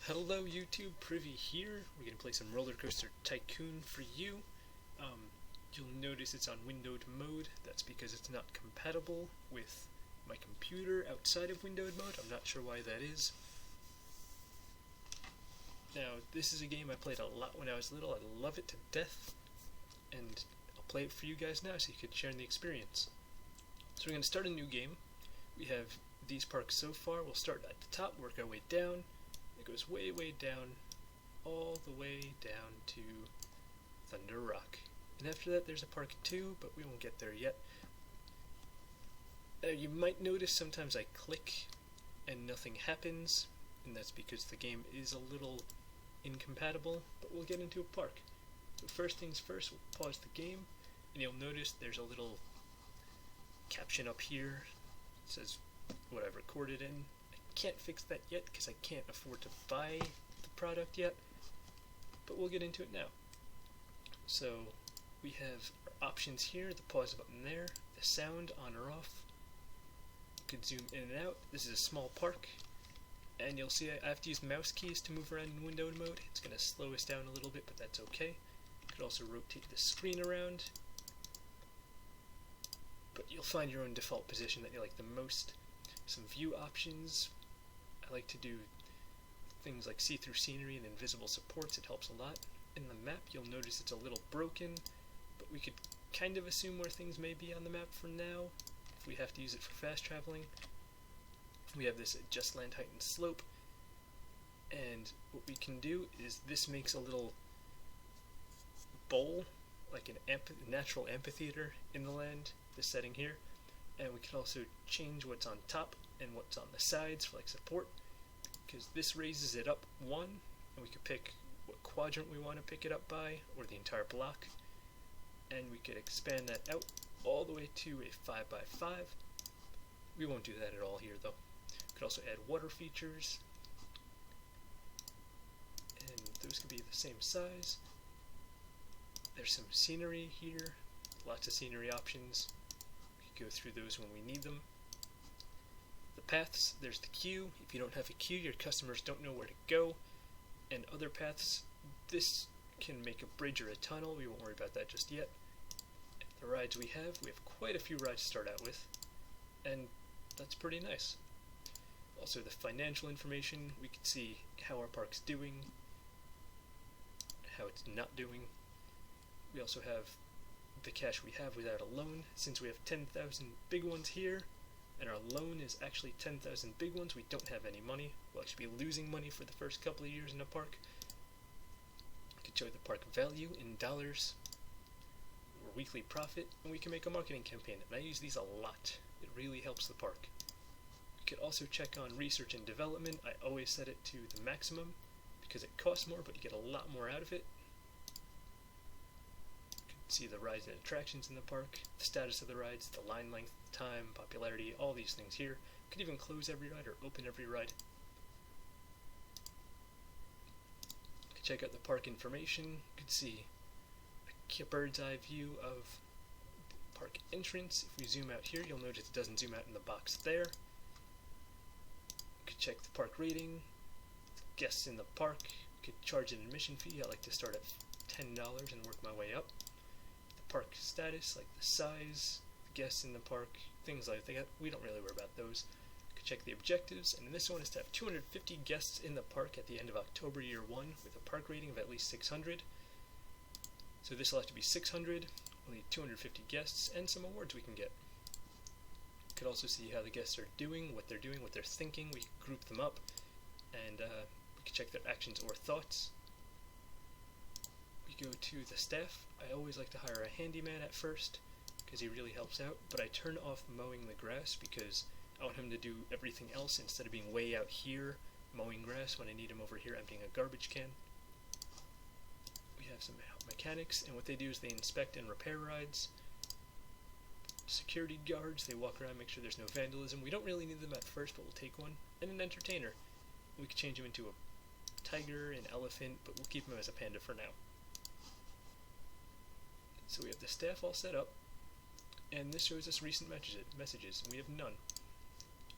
Hello YouTube, Privy here. We're going to play some Roller Coaster Tycoon for you. You'll notice it's on windowed mode. That's because it's not compatible with my computer outside of windowed mode. I'm not sure why that is. Now, this is a game I played a lot when I was little. I love it to death. And I'll play it for you guys now so you can share in the experience. So we're going to start a new game. We have these parks so far. We'll start at the top, work our way down. It goes way, way down, all the way down to Thunder Rock. And after that there's a park 2, but we won't get there yet. You might notice sometimes I click and nothing happens, and that's because the game is a little incompatible, but we'll get into a park. So first things first, we'll pause the game, and you'll notice there's a little caption up here. It says what I've recorded in. Can't fix that yet because I can't afford to buy the product yet, but we'll get into it now. So we have our options here, the pause button there, the sound on or off. You could zoom in and out. This is a small park, and you'll see I have to use mouse keys to move around in windowed mode. It's going to slow us down a little bit, but that's okay. You could also rotate the screen around, but you'll find your own default position that you like the most. Some view options. I like to do things like see-through scenery and invisible supports. It helps a lot. In the map, you'll notice it's a little broken, but we could kind of assume where things may be on the map for now, if we have to use it for fast traveling. We have this Just Land Height and Slope, and what we can do is this makes a little bowl, like an natural amphitheater in the land, this setting here. And we can also change what's on top and what's on the sides for like support, because this raises it up 1, and we could pick what quadrant we want to pick it up by, or the entire block, and we could expand that out all the way to a 5x5. We won't do that at all here though. We could also add water features, and those could be the same size. There's some scenery here, lots of scenery options. Go through those when we need them. The paths, there's the queue. If you don't have a queue, your customers don't know where to go. And other paths, this can make a bridge or a tunnel. We won't worry about that just yet. The rides we have quite a few rides to start out with, and that's pretty nice. Also the financial information, we can see how our park's doing, how it's not doing. We also have the cash we have without a loan. Since we have 10,000 big ones here, and our loan is actually 10,000 big ones, we don't have any money. We'll actually be losing money for the first couple of years in a park. We can show the park value in dollars, or weekly profit, and we can make a marketing campaign, and I use these a lot. It really helps the park. We could also check on research and development. I always set it to the maximum, because it costs more, but you get a lot more out of it. See the rides and attractions in the park, the status of the rides, the line length, time, popularity, all these things here. You could even close every ride or open every ride. You could check out the park information. You could see a bird's eye view of the park entrance. If we zoom out here, you'll notice it doesn't zoom out in the box there. You could check the park rating, guests in the park. You could charge an admission fee. I like to start at $10 and work my way up. Park status, like the size, the guests in the park, things like that. We don't really worry about those. You can check the objectives, and this one is to have 250 guests in the park at the end of October year 1 with a park rating of at least 600. So this will have to be 600, we'll need 250 guests, and some awards we can get. You could also see how the guests are doing, what they're thinking. We can group them up, and we can check their actions or thoughts. Go to the staff. I always like to hire a handyman at first because he really helps out, but I turn off mowing the grass because I want him to do everything else instead of being way out here mowing grass when I need him over here emptying a garbage can. We have some mechanics, and what they do is they inspect and repair rides. Security guards, they walk around, make sure there's no vandalism. We don't really need them at first, but we'll take one. And an entertainer. We can change him into a tiger, an elephant, but we'll keep him as a panda for now. So we have the staff all set up, and this shows us recent messages, and we have none.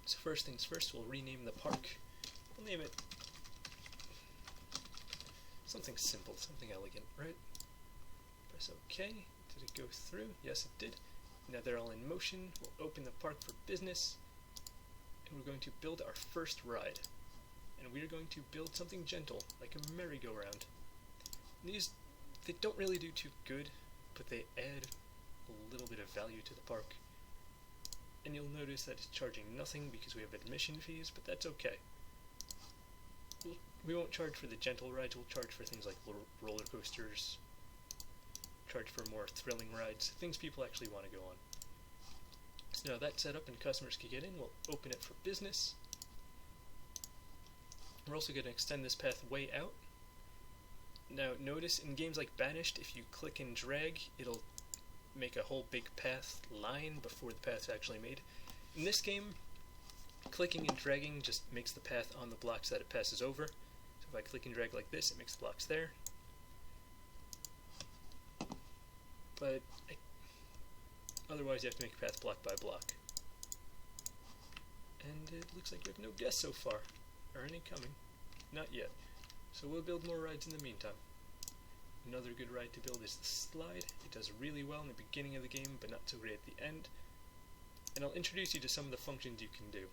So first things first, we'll rename the park. We'll name it something simple, something elegant, right? Press OK. Did it go through? Yes, it did. Now they're all in motion. We'll open the park for business, and we're going to build our first ride. And we're going to build something gentle, like a merry-go-round. These, they don't really do too good, but they add a little bit of value to the park. And you'll notice that it's charging nothing because we have admission fees, but that's okay. We won't charge for the gentle rides, we'll charge for things like roller coasters, charge for more thrilling rides, things people actually want to go on. So now that's set up and customers can get in, we'll open it for business. We're also going to extend this path way out. Now notice in games like Banished, if you click and drag, it'll make a whole big path line before the path's actually made. In this game, clicking and dragging just makes the path on the blocks that it passes over. So if I click and drag like this, it makes the blocks there. But otherwise you have to make a path block by block. And it looks like we have no guests so far. Are any coming? Not yet. So we'll build more rides in the meantime. Another good ride to build is the slide. It does really well in the beginning of the game, but not so great at the end. And I'll introduce you to some of the functions you can do.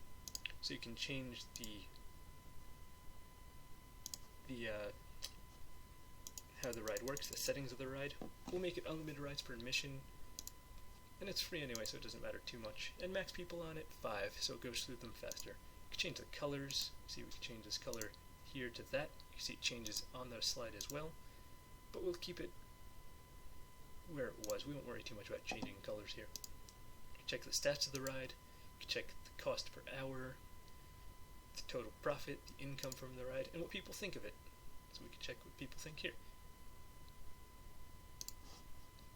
So you can change how the ride works, the settings of the ride. We'll make it unlimited rides per admission, and it's free anyway, so it doesn't matter too much. And max people on it 5, so it goes through them faster. You can change the colors. See, we can change this color here to that. You see it changes on the slide as well. But we'll keep it where it was. We won't worry too much about changing colors here. You can check the stats of the ride. You can check the cost per hour, the total profit, the income from the ride, and what people think of it. So we can check what people think here.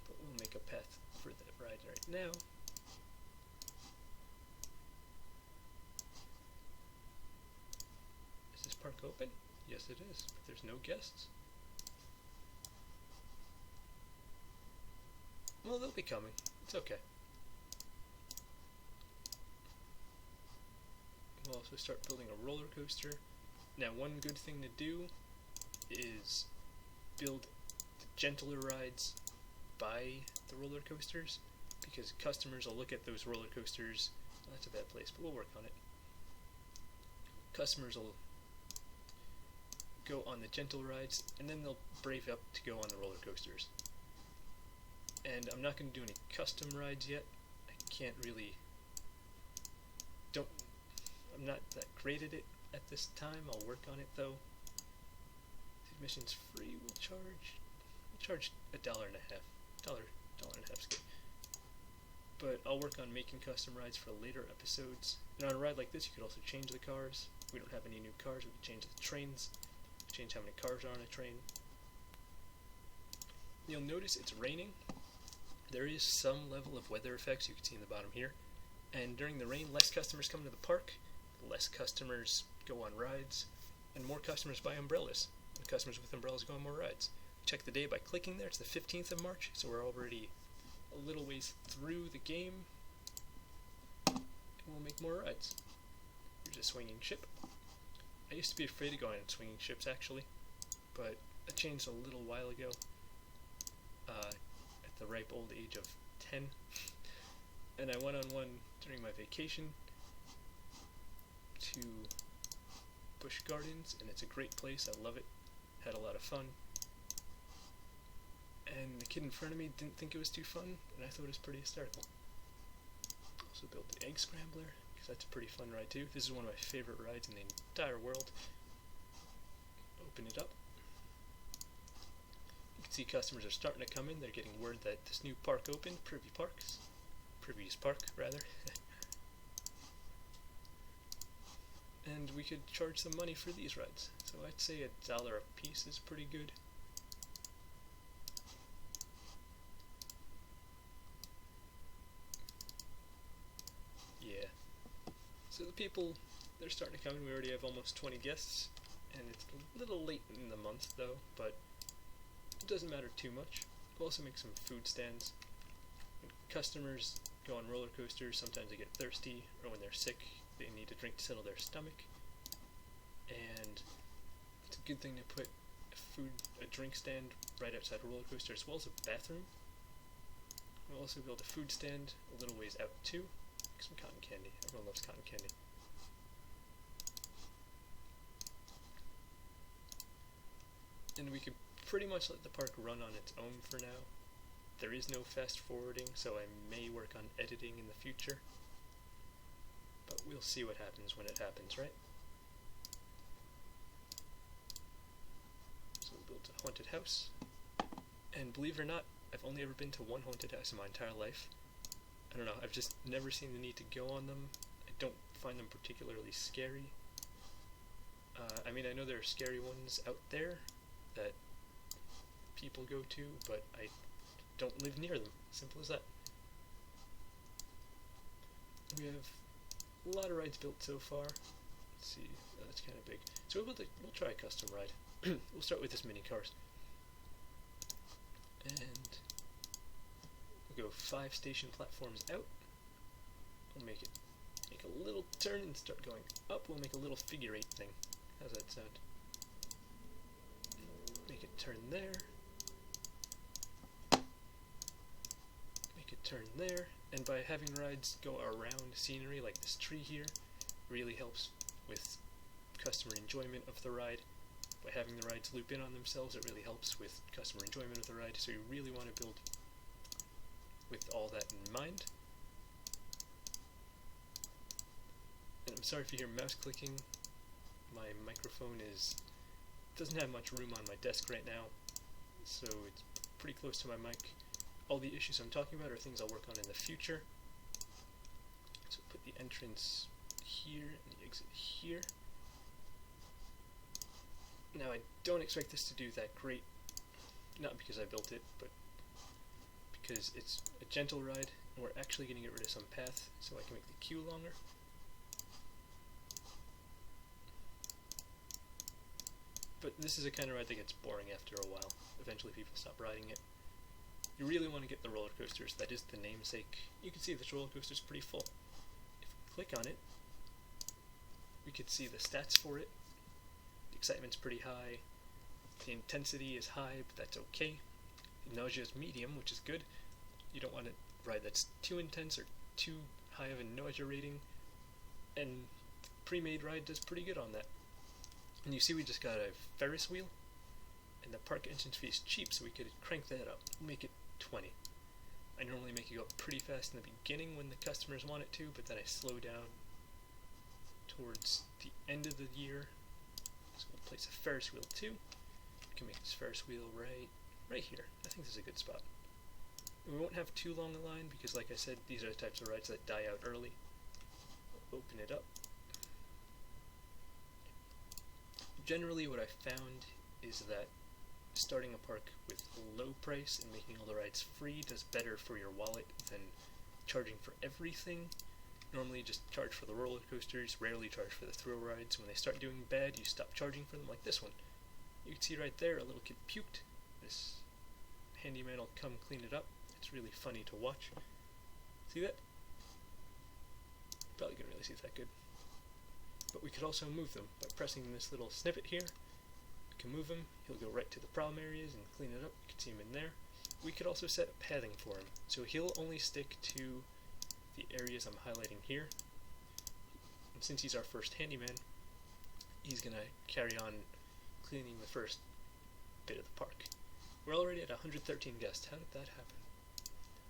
But we'll make a path for the ride right now. Is this park open? Yes, it is, but there's no guests. Well, they'll be coming. It's okay. We'll also start building a roller coaster. Now, one good thing to do is build the gentler rides by the roller coasters, because customers will look at those roller coasters. Well, that's a bad place, but we'll work on it. Customers will go on the gentle rides, and then they'll brave up to go on the roller coasters. And I'm not going to do any custom rides yet. I can't really... I'm not that great at it at this time. I'll work on it though. The admission's free. We'll charge $1.50. $1.50 is good. But I'll work on making custom rides for later episodes. And on a ride like this, you could also change the cars. We don't have any new cars. We can change the trains. Change how many cars are on a train. You'll notice it's raining. There is some level of weather effects you can see in the bottom here. And during the rain, less customers come to the park, less customers go on rides, and more customers buy umbrellas. And customers with umbrellas go on more rides. Check the day by clicking there. It's the 15th of March, so we're already a little ways through the game. And we'll make more rides. Here's a swinging ship. I used to be afraid of going on swinging ships, actually, but I changed a little while ago, at the ripe old age of 10, and I went on one during my vacation to Busch Gardens, and it's a great place. I love it. Had a lot of fun. And the kid in front of me didn't think it was too fun, and I thought it was pretty hysterical. Also built the Egg Scrambler, because that's a pretty fun ride too. This is one of my favorite rides in the entire world. Open it up. You can see customers are starting to come in. They're getting word that this new park opened, Privie's Park, rather. And we could charge some money for these rides. So I'd say $1 a piece is pretty good. Yeah. So the people, they're starting to come in. We already have almost 20 guests. And it's a little late in the month though, but it doesn't matter too much. We'll also make some food stands. When customers go on roller coasters, sometimes they get thirsty, or when they're sick, they need a drink to settle their stomach. And it's a good thing to put a drink stand right outside a roller coaster, as well as a bathroom. We'll also build a food stand a little ways out too. Some cotton candy. Everyone loves cotton candy. And we could pretty much let the park run on its own for now. There is no fast forwarding, so I may work on editing in the future. But we'll see what happens when it happens, right? So we built a haunted house. And believe it or not, I've only ever been to one haunted house in my entire life. I don't know, I've just never seen the need to go on them. I don't find them particularly scary. I mean, I know there are scary ones out there that people go to, but I don't live near them. Simple as that. We have a lot of rides built so far. Let's see, that's kind of big. So we'll try a custom ride. We'll start with this mini cars. And we'll go 5 station platforms out. We'll make a little turn and start going up. We'll make a little figure 8 thing. How's that sound? Make a turn there. Make a turn there. And by having rides go around scenery like this tree here, really helps with customer enjoyment of the ride. By having the rides loop in on themselves, it really helps with customer enjoyment of the ride, so you really want to build with all that in mind. And I'm sorry if you hear mouse clicking. My microphone doesn't have much room on my desk right now, so it's pretty close to my mic. All the issues I'm talking about are things I'll work on in the future. So put the entrance here and the exit here. Now I don't expect this to do that great, not because I built it, but because it's a gentle ride, and we're actually going to get rid of some path so I can make the queue longer. But this is a kind of ride that gets boring after a while. Eventually people stop riding it. You really want to get the roller coasters, that is the namesake. You can see this roller coaster is pretty full. If we click on it, we could see the stats for it. The excitement's pretty high. The intensity is high, but that's okay. The nausea is medium, which is good. You don't want a ride that's too intense or too high of a nausea rating. And the pre-made ride does pretty good on that. And you see we just got a Ferris wheel, and the park entrance fee is cheap, so we could crank that up, make it 20. I normally make it go up pretty fast in the beginning when the customers want it to, but then I slow down towards the end of the year. So we'll place a Ferris wheel too. We can make this Ferris wheel right here. I think this is a good spot. And we won't have too long a line because, like I said, these are the types of rides that die out early. We'll open it up. Generally what I found is that starting a park with a low price and making all the rides free does better for your wallet than charging for everything. Normally you just charge for the roller coasters, rarely charge for the thrill rides. When they start doing bad, you stop charging for them, like this one. You can see right there, a little kid puked. This handyman will come clean it up. It's really funny to watch. See that? Probably couldn't really see it that good. But we could also move them by pressing this little snippet here. We can move him, he'll go right to the problem areas and clean it up. You can see him in there. We could also set pathing for him, so he'll only stick to the areas I'm highlighting here. And since he's our first handyman, he's going to carry on cleaning the first bit of the park. We're already at 113 guests. How did that happen?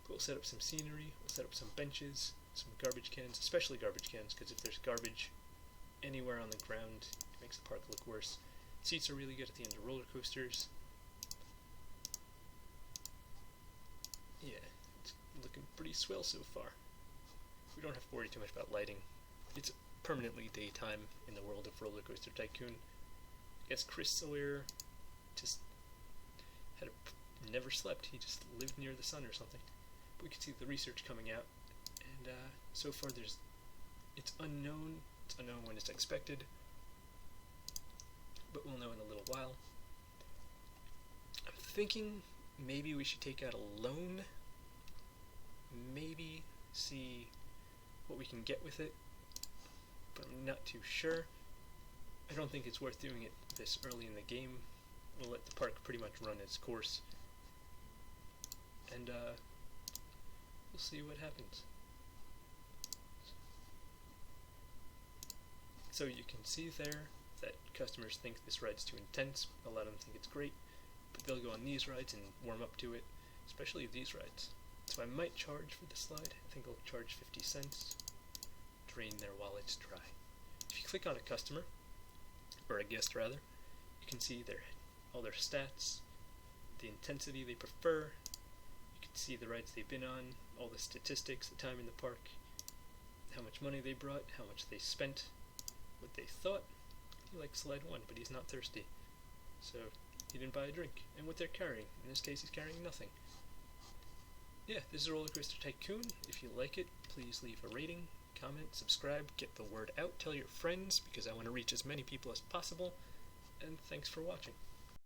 But we'll set up some scenery, we'll set up some benches, some garbage cans, especially garbage cans, because if there's garbage anywhere on the ground, it makes the park look worse. Seats are really good at the end of roller coasters. Yeah, it's looking pretty swell so far. We don't have to worry too much about lighting. It's permanently daytime in the world of Roller Coaster Tycoon. I guess Chris Sawyer just never slept. He just lived near the sun or something. But we can see the research coming out, and so far it's unknown. It's unknown when it's expected, but we'll know in a little while. I'm thinking maybe we should take out a loan, maybe see what we can get with it, but I'm not too sure. I don't think it's worth doing it this early in the game we'll let the park pretty much run its course, and we'll see what happens. So you can see there that customers think this ride's too intense. A lot of them think it's great, but they'll go on these rides and warm up to it, especially these rides. So I might charge for the slide. I think I'll charge 50 cents, drain their wallets dry. If you click on a customer, or a guest rather, you can see all their stats, the intensity they prefer. You can see the rides they've been on, all the statistics, the time in the park, how much money they brought, how much they spent, what they thought. He likes slide 1, but he's not thirsty, so he didn't buy a drink. And what they're carrying. In this case, he's carrying nothing. Yeah, this is Roller Coaster Tycoon. If you like it, please leave a rating, comment, subscribe, get the word out, tell your friends, because I want to reach as many people as possible, and thanks for watching.